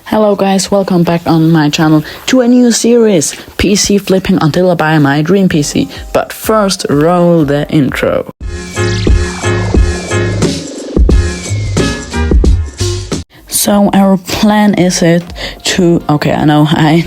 Hello guys, welcome back on my channel to a new series, PC flipping until I buy my dream PC. But first, roll the intro. So our plan is I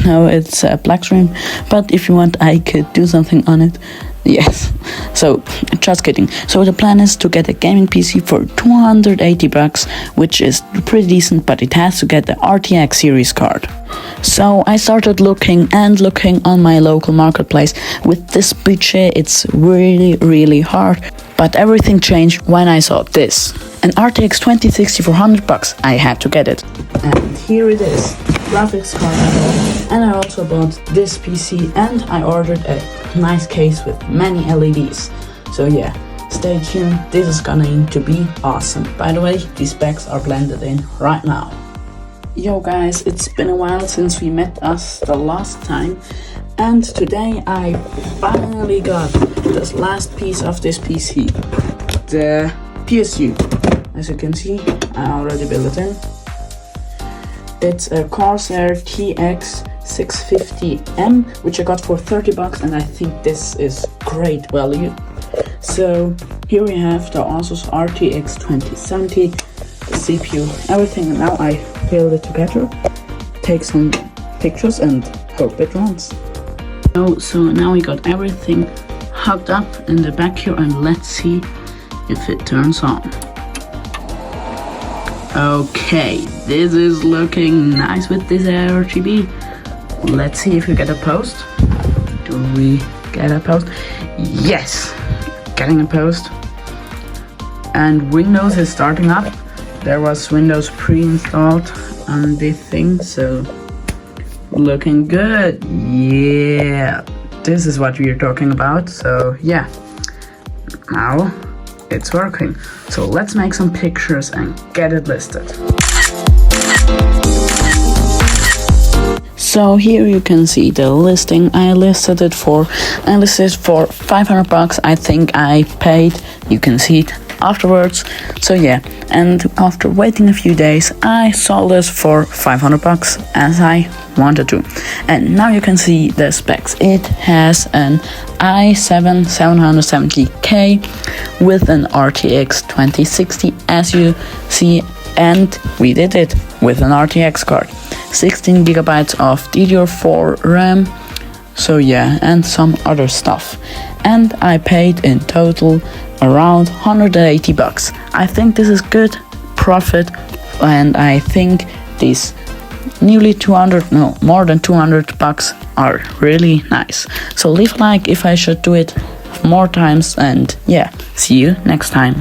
know it's a black screen, but if you want I could do something on it. Yes, so just kidding. So the plan is to get a gaming PC for 280 bucks, which is pretty decent, but it has to get the RTX series card. So I started looking on my local marketplace. With this budget, it's really hard. But everything changed when I saw this. An RTX 2060 for 100 bucks. I had to get it. And here it is. Graphics card I bought. And I also bought this PC and I ordered a nice case with many LEDs. So yeah, stay tuned. This is going to be awesome. By the way, these specs are blended in right now. Yo guys, it's been a while since we met us the last time. And today I finally got this last piece of this PC. The PSU. As you can see, I already built it in. It's a Corsair TX 650M, which I got for 30 bucks, and I think this is great value. So here we have the Asus RTX 2070, the CPU, everything, and now I build it together, take some pictures and hope it runs. So now we got everything hooked up in the back here, and let's see if it turns on. Okay, this is looking nice with this RGB. Let's see if we get a post. Do we get a post? Yes, getting a post. And Windows is starting up. There was Windows pre-installed on this thing, so looking good. Yeah, this is what we are talking about. So yeah, now it's working. So let's make some pictures and get it listed. So here you can see the listing. I listed it for 500 bucks. I think I paid, you can see it afterwards. So yeah, and after waiting a few days I sold this for 500 bucks as I wanted to. And now you can see the specs. It has an i7 770K with an RTX 2060 as you see, and we did it with an RTX card. 16 gigabytes of DDR4 RAM. So yeah, and some other stuff. And I paid in total around 180 bucks. I think this is good profit, and I think these more than 200 bucks are really nice. So leave a like if I should do it more times, and yeah, see you next time.